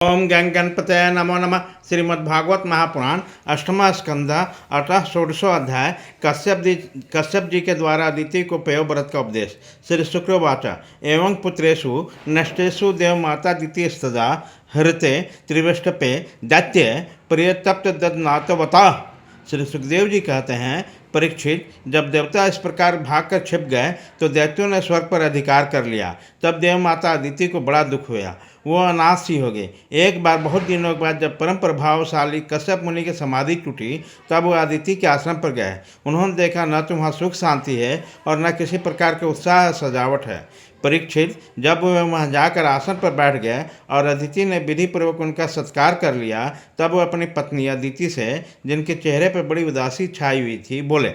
ओम गंग गणपतये नमो नमः। श्रीमद्भागवत महापुराण अष्टमा स्कंध अतः षोडशो अध्याय। कश्यप जी के द्वारा अदिति को पयोव्रत का उपदेश। श्री शुक्रवाच एवं पुत्रेषु नष्टेषु देव माता दिति स्तदा हृते त्रिविष्टपे दैत्य प्रियतप्त ददनातवता। श्री सुखदेव जी कहते हैं, परीक्षित, जब देवता इस प्रकार भागकर छिप गए तो दैत्यों ने स्वर्ग पर अधिकार कर लिया। तब देव माता अदिति को बड़ा दुख हुआ, वो अनाथ सी हो गई। एक बार बहुत दिनों के बाद जब परम प्रभावशाली कश्यप मुनि की समाधि टूटी, तब वो अदिति के आश्रम पर गए। उन्होंने देखा न तो वहाँ सुख शांति है और न किसी प्रकार के उत्साह सजावट है। परीक्षित, जब वह वहाँ जाकर आसन पर बैठ गए और अदिति ने विधि पूर्वक उनका सत्कार कर लिया, तब वह अपनी पत्नी अदिति से, जिनके चेहरे पर बड़ी उदासी छाई हुई थी, बोले,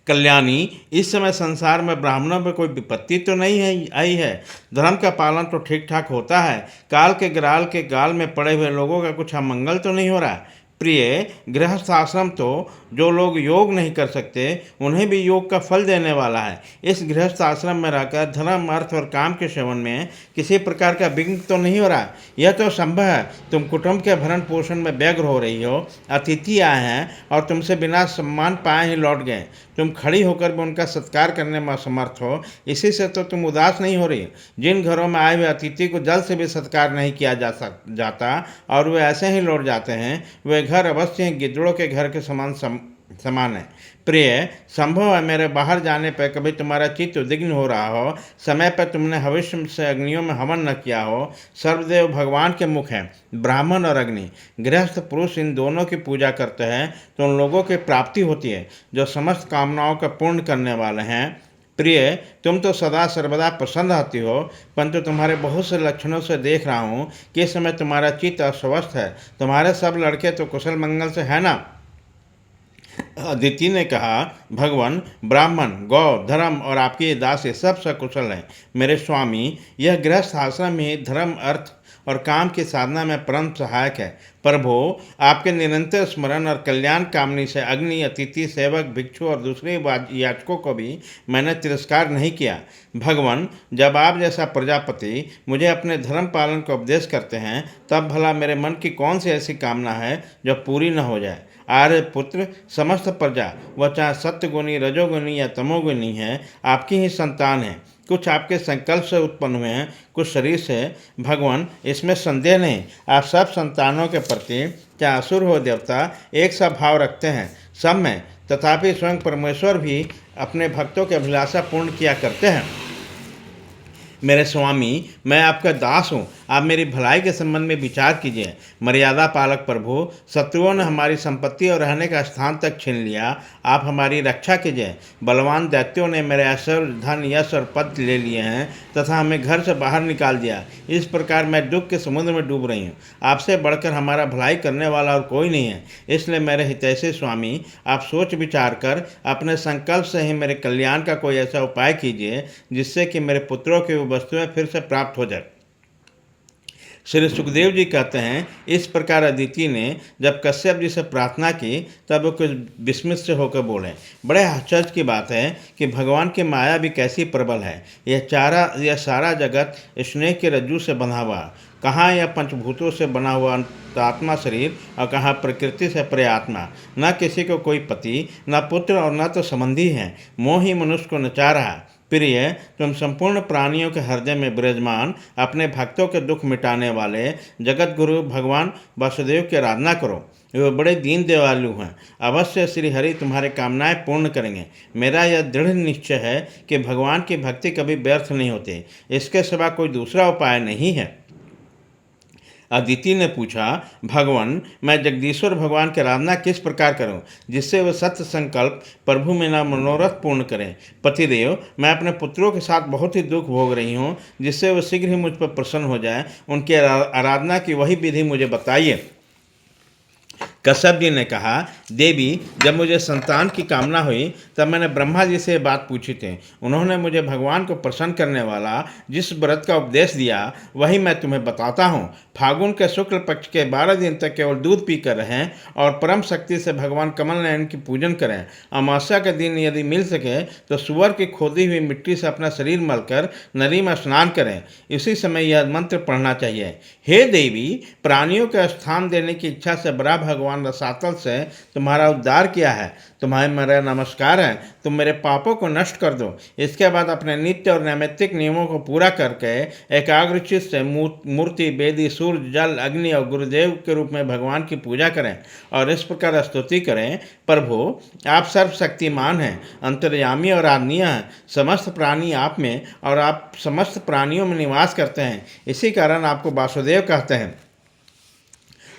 कल्याणी, इस समय संसार में ब्राह्मणों में कोई विपत्ति तो नहीं है आई है। धर्म का पालन तो ठीक ठाक होता है। काल के ग्राल के गाल में पड़े हुए लोगों का कुछ अमंगल तो नहीं हो रहा। प्रिय, गृहस्थ आश्रम तो जो लोग योग नहीं कर सकते उन्हें भी योग का फल देने वाला है। इस गृहस्थ आश्रम में रहकर धर्म अर्थ और काम के सेवन में किसी प्रकार का विघ्न तो नहीं हो रहा। यह तो संभव है। तुम कुटुंब के भरण पोषण में व्यग्र हो रही हो। अतिथि आए हैं और तुमसे बिना सम्मान पाए ही लौट गए। तुम खड़ी होकर भी उनका सत्कार करने में असमर्थ हो। इसी से तो तुम उदास नहीं हो रही। जिन घरों में आए हुए अतिथि को जल्द से भी सत्कार नहीं किया जाता और वे ऐसे ही लौट जाते हैं, वे घर अवश्य ही गिद्धड़ों के घर के समान है। प्रिय, संभव है मेरे बाहर जाने पर कभी तुम्हारा चित्त उद्विग्न हो रहा हो, समय पर तुमने भविष्य से अग्नियों में हवन न किया हो। सर्वदेव भगवान के मुख हैं, ब्राह्मण और अग्नि। गृहस्थ पुरुष इन दोनों की पूजा करते हैं तो उन लोगों की प्राप्ति होती है जो समस्त कामनाओं का पूर्ण करने वाले हैं। प्रिय, तुम तो सदा सर्वदा प्रसन्न रहती हो, परंतु तुम्हारे बहुत से लक्षणों से देख रहा हूँ कि इस समय तुम्हारा चित्त अस्वस्थ है। तुम्हारे सब लड़के तो कुशल मंगल से है ना? अदिति ने कहा, भगवान, ब्राह्मण, गौ, धर्म और आपके दास ये सब सकुशल हैं। मेरे स्वामी, यह गृहस्थ आश्रम ही धर्म अर्थ और काम की साधना में परम सहायक है। प्रभो, आपके निरंतर स्मरण और कल्याण कामनी से अग्नि, अतिथि, सेवक, भिक्षु और दूसरे याचकों को भी मैंने तिरस्कार नहीं किया। भगवान, जब आप जैसा प्रजापति मुझे अपने धर्म पालन का उपदेश करते हैं, तब भला मेरे मन की कौन सी ऐसी कामना है जो पूरी न हो जाए। आर्य पुत्र, समस्त प्रजा, वह चाहे सत्यगुणी, रजोगुणी या तमोगुणी है, आपकी ही संतान है। कुछ आपके संकल्प से उत्पन्न हुए हैं, कुछ शरीर से। भगवान, इसमें संदेह नहीं, आप सब संतानों के प्रति, चाहे असुर हो देवता, एक सा भाव रखते हैं सब में। तथापि स्वयं परमेश्वर भी अपने भक्तों की अभिलाषा पूर्ण किया करते हैं। मेरे स्वामी, मैं आपका दास हूँ, आप मेरी भलाई के संबंध में विचार कीजिए। मर्यादा पालक प्रभु, शत्रुओं ने हमारी संपत्ति और रहने का स्थान तक छीन लिया, आप हमारी रक्षा कीजिए। बलवान दैत्यों ने मेरे ऐश्वर्य, धन, यश और पद ले लिए हैं तथा हमें घर से बाहर निकाल दिया। इस प्रकार मैं दुख के समुद्र में डूब रही हूँ। आपसे बढ़कर हमारा भलाई करने वाला और कोई नहीं है। इसलिए मेरे हितैषी स्वामी, आप सोच विचार कर अपने संकल्प से ही मेरे कल्याण का कोई ऐसा उपाय कीजिए जिससे कि मेरे पुत्रों की वो वस्तुएं फिर से प्राप्त हो जाए। श्री सुखदेव जी कहते हैं, इस प्रकार अदिति ने जब कश्यप जी से प्रार्थना की तब वो कुछ विस्मित से होकर बोले, बड़े आश्चर्य की बात है कि भगवान की माया भी कैसी प्रबल है। यह सारा जगत स्नेह के रज्जु से बंधा हुआ। कहाँ यह पंचभूतों से बना हुआ आत्मा शरीर और कहाँ प्रकृति से परे आत्मा। न किसी को कोई पति, न पुत्र और न तो संबंधी है। मोह ही मनुष्य को नचा रहा। प्रिय, तुम संपूर्ण प्राणियों के हृदय में विराजमान, अपने भक्तों के दुख मिटाने वाले जगत गुरु भगवान वासुदेव की आराधना करो। वे बड़े दीन दयालु हैं। अवश्य श्री हरि तुम्हारे कामनाएं पूर्ण करेंगे। मेरा यह दृढ़ निश्चय है कि भगवान की भक्ति कभी व्यर्थ नहीं होती। इसके सिवा कोई दूसरा उपाय नहीं है। अदिति ने पूछा, भगवान, मैं जगदीश्वर भगवान की आराधना किस प्रकार करूं जिससे वह सत्य संकल्प प्रभु मेरा मनोरथ पूर्ण करें। पतिदेव, मैं अपने पुत्रों के साथ बहुत ही दुख भोग रही हूं, जिससे वह शीघ्र ही मुझ पर प्रसन्न हो जाए। उनकी आराधना की वही विधि मुझे बताइए। कश्यप जी ने कहा, देवी, जब मुझे संतान की कामना हुई तब मैंने ब्रह्मा जी से ये बात पूछी थी। उन्होंने मुझे भगवान को प्रसन्न करने वाला जिस व्रत का उपदेश दिया वही मैं तुम्हें बताता हूँ। फागुन के शुक्ल पक्ष के 12 दिन तक केवल दूध पीकर रहें और परम शक्ति से भगवान कमल नयन की पूजन करें। अमावस्या के दिन यदि मिल सके तो सुअर की खोदी हुई मिट्टी से अपना शरीर मलकर नदी में स्नान करें। इसी समय यह मंत्र पढ़ना चाहिए, हे देवी, प्राणियों को स्थान देने की इच्छा से बड़ा भगवान रसातल से तुम्हारा उद्धार किया है। तुम्हारे मेरा नमस्कार है, तुम मेरे पापों को नष्ट कर दो। इसके बाद अपने नित्य और नैमित्तिक नियमों को पूरा करके एकाग्रचित से मूर्ति, वेदी, सूर्य, जल, अग्नि और गुरुदेव के रूप में भगवान की पूजा करें और इस प्रकार स्तुति करें, प्रभु, आप सर्वशक्तिमान हैं, अंतर्यामी और आदरणीय हैं। समस्त प्राणी आप में और आप समस्त प्राणियों में निवास करते हैं, इसी कारण आपको वासुदेव कहते हैं।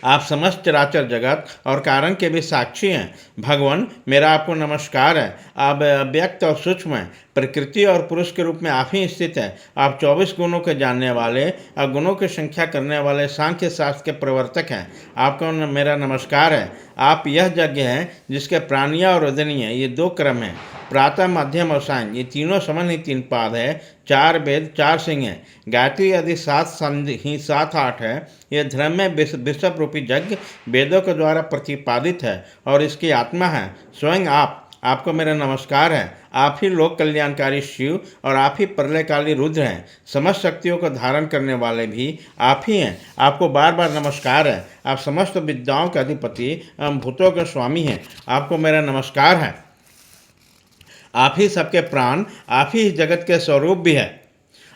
आप समस्त चराचर जगत और कारण के भी साक्षी हैं। भगवान, मेरा आपको नमस्कार है। आप अव्यक्त और सूक्ष्म हैं, प्रकृति और पुरुष के रूप में आप ही स्थित हैं। आप 24 गुणों के जानने वाले और गुणों की संख्या करने वाले सांख्य शास्त्र के प्रवर्तक हैं। आपको मेरा नमस्कार है। आप यह यज्ञ हैं जिसके प्राणिया और रुदनीय ये 2 क्रम हैं, प्रातः, मध्यम और सायं, ये तीनों समान ही 3 पाद है, 4 वेद, 4 सिंह हैं। गायत्री यदि 7 संधि ही 7-8 है। यह धर्म में विषप रूपी यज्ञ वेदों के द्वारा प्रतिपादित है और इसकी आत्मा है स्वयं आप। आपको मेरा नमस्कार है। आप ही लोक कल्याणकारी शिव और आप ही प्रलयकाली रुद्र हैं। समस्त शक्तियों को धारण करने वाले भी आप ही हैं। आपको बार बार नमस्कार है। आप समस्त विद्याओं के अधिपति एवं भूतों के स्वामी हैं। आपको मेरा नमस्कार है। आप ही सबके प्राण, आप ही जगत के स्वरूप भी है।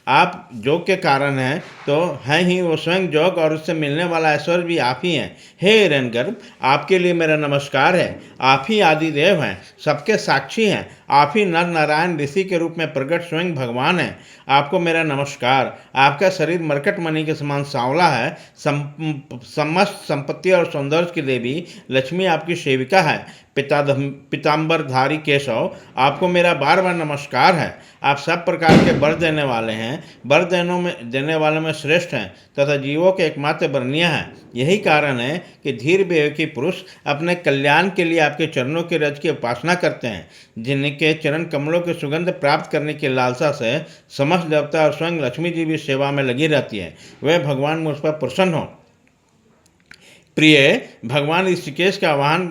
आप योग के कारण हैं तो हैं ही, वो स्वयं योग और उससे मिलने वाला ऐश्वर्य भी आप ही हैं। हे हिरण्यगर्भ, आपके लिए मेरा नमस्कार है। आप ही आदिदेव हैं, सबके साक्षी हैं। आप ही नर नारायण ऋषि के रूप में प्रकट स्वयं भगवान हैं। आपको मेरा नमस्कार। आपका शरीर मरकट मणि के समान सांवला है। समस्त संपत्ति और सौंदर्य की देवी लक्ष्मी आपकी सेविका है। पीताम्बरधारी केशव, आपको मेरा बार बार नमस्कार है। आप सब प्रकार के वर देने वाले हैं, वर देने वालों में श्रेष्ठ हैं तथा जीवों के एकमात्र वर्णीय हैं। यही कारण है कि धीर विवेकी पुरुष अपने कल्याण के लिए आपके चरणों के रज की उपासना करते हैं। जिनके चरण कमलों की सुगंध प्राप्त करने की लालसा से समस्त देवता और स्वयं लक्ष्मी जी भी सेवा में लगी रहती है, वह भगवान मुझ पर प्रसन्न हो। प्रिय भगवान ऋषिकेश का आह्वान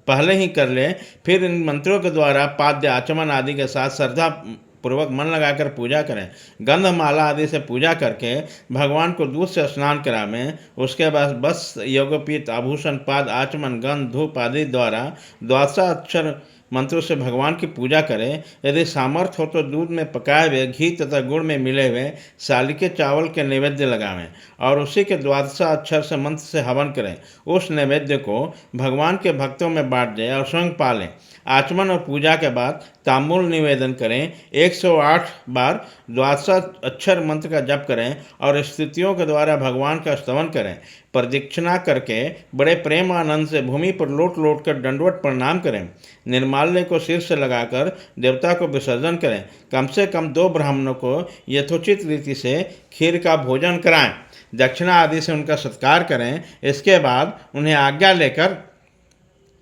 पहले ही कर ले, फिर इन मंत्रों के द्वारा पाद्य, आचमन आदि के साथ श्रद्धा पूर्वक मन लगाकर पूजा करें। गंधमाला आदि से पूजा करके भगवान को दूध से स्नान करावें। उसके बाद बस, योगपीत, आभूषण, पाद, आचमन, गंध, धूप आदि द्वारा द्वादशाक्षर मंत्रों से भगवान की पूजा करें। यदि सामर्थ्य हो तो दूध में पकाए हुए घी तथा गुड़ में मिले हुए सालिके चावल के नैवेद्य लगावें और उसी के द्वादशाक्षर से मंत्र से हवन करें। उस नैवेद्य को भगवान के भक्तों में बांट दें और स्वयं पालें। आचमन और पूजा के बाद तांबूल निवेदन करें। 108 बार द्वादशाक्षर मंत्र का जप करें और स्तुतियों के द्वारा भगवान का स्तवन करें। प्रदक्षिणा करके बड़े प्रेम आनंद से भूमि पर लोट लोट कर दंडवत प्रणाम करें। निर्माल्य को सिर से लगाकर देवता को विसर्जन करें। कम से कम 2 ब्राह्मणों को यथोचित रीति से खीर का भोजन कराएं। दक्षिणा आदि से उनका सत्कार करें। इसके बाद उन्हें आज्ञा लेकर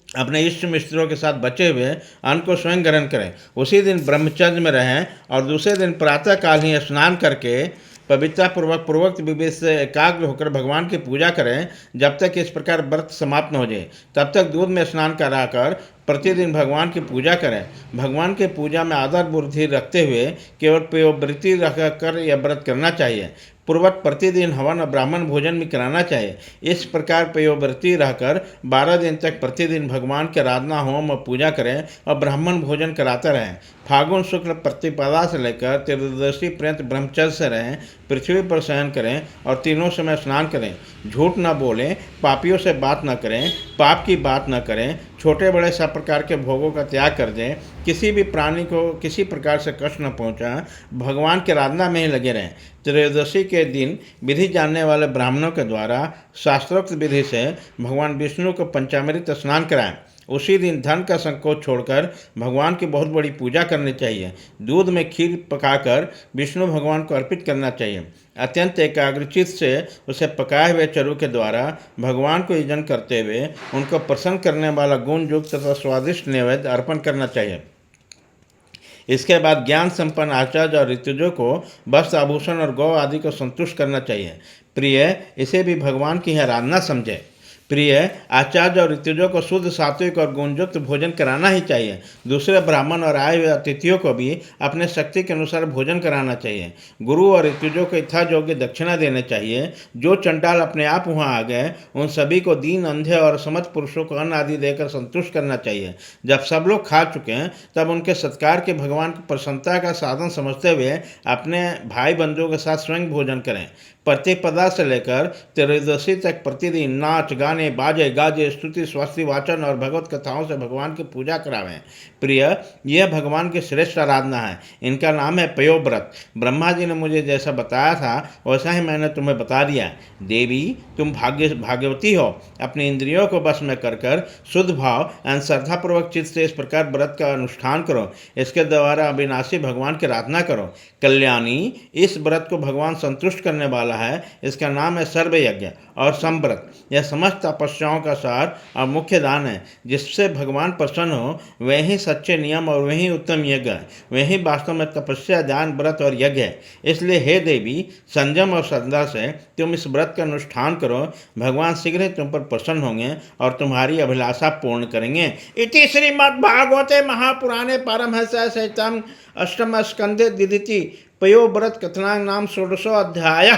अपने इष्ट मित्रों के साथ बचे हुए अन्न को स्वयं ग्रहण करें। उसी दिन ब्रह्मचर्य में रहें और दूसरे दिन प्रातःकाल ही स्नान करके पूर्वक विवेक से एकाग्र होकर भगवान की पूजा करें। जब तक इस प्रकार व्रत समाप्त न हो जाए तब तक दूध में स्नान कराकर प्रतिदिन भगवान की पूजा करें। भगवान की पूजा में आदर बुद्धि रखते हुए केवल पयोवृत्ति रखकर यह व्रत करना चाहिए। पूर्वत प्रतिदिन हवन और ब्राह्मण भोजन भी कराना चाहिए। इस प्रकार पयोवृत्ति रहकर 12 दिन तक प्रतिदिन भगवान के आराधना, होम और पूजा करें और ब्राह्मण भोजन कराते रहें। फागुन शुक्ल प्रतिपदा से लेकर त्रयोदशी पर्यंत ब्रह्मचर्य से रहें। पृथ्वी पर शयन करें और तीनों समय स्नान करें। झूठ न बोलें, पापियों से बात न करें, पाप की बात न करें, छोटे बड़े सब प्रकार के भोगों का त्याग कर दें। किसी भी प्राणी को किसी प्रकार से कष्ट न पहुँचा, भगवान की आराधना में ही लगे रहें। त्रयोदशी के दिन विधि जानने वाले ब्राह्मणों के द्वारा शास्त्रोक्त विधि से भगवान विष्णु को पंचामृत स्नान कराएं। उसी दिन धन का संकोच छोड़कर भगवान की बहुत बड़ी पूजा करनी चाहिए। दूध में खीर पकाकर विष्णु भगवान को अर्पित करना चाहिए। अत्यंत एकाग्रचित से उसे पकाए हुए चरु के द्वारा भगवान को यजन करते हुए उनको प्रसन्न करने वाला गुण युक्त तथा स्वादिष्ट नैवेद्य अर्पण करना चाहिए। इसके बाद ज्ञान संपन्न आचार्य और ऋतुजों को वस्त्र आभूषण और गौ आदि को संतुष्ट करना चाहिए। प्रिय, इसे भी भगवान की आराधना समझे। प्रिय, आचार्य और ऋतुजों को शुद्ध सात्विक और गुणयुक्त भोजन कराना ही चाहिए। दूसरे ब्राह्मण और आए हुए अतिथियों को भी अपने शक्ति के अनुसार भोजन कराना चाहिए। गुरु और ऋतुजों को यथा योग्य दक्षिणा देने चाहिए। जो चंडाल अपने आप वहाँ आ गए उन सभी को दीन, अंधे और समर्थ पुरुषों को अन्न आदि देकर संतुष्ट करना चाहिए। जब सब लोग खा चुके हैं तब उनके सत्कार के भगवान की प्रसन्नता का साधन समझते हुए अपने भाई बंधुओं के साथ स्वयं भोजन करें। प्रतिपदा से लेकर त्रयोदशी तक प्रतिदिन नाच गाने बाजे गाजे स्तुति स्वस्ति वाचन और भगवत कथाओं से भगवान की पूजा करावें। प्रिय, यह भगवान की श्रेष्ठ आराधना है। इनका नाम है पयोव्रत। ब्रह्मा जी ने मुझे जैसा बताया था वैसा ही मैंने तुम्हें बता दिया। देवी, तुम भाग्यवती हो। अपनी इंद्रियों को बस में कर शुद्ध भाव एवं श्रद्धापूर्वक चित्त से इस प्रकार व्रत का अनुष्ठान करो। इसके द्वारा अविनाशी भगवान की आराधना करो। कल्याणी, इस व्रत को भगवान संतुष्ट करने वाला है। इसका नाम है सर्वयज्ञ और संव्रत। यह समस्त तपस्याओं का सार और मुख्य दान है। जिससे भगवान प्रसन्न हो वही सच्चे नियम और वही उत्तम यज्ञ है। वही वास्तव में तपस्या, दान, व्रत और यज्ञ है। इसलिए हे देवी, संयम और श्रद्धा से तुम इस व्रत का अनुष्ठान करो। भगवान शीघ्र ही तुम पर प्रसन्न होंगे और तुम्हारी अभिलाषा पूर्ण करेंगे। इति श्रीमद्भागवते महापुराणे पारमहंस्यां संहितायां अष्टम स्कंधे द्वितीये पयोव्रत कथनानां षोडशोऽध्यायः।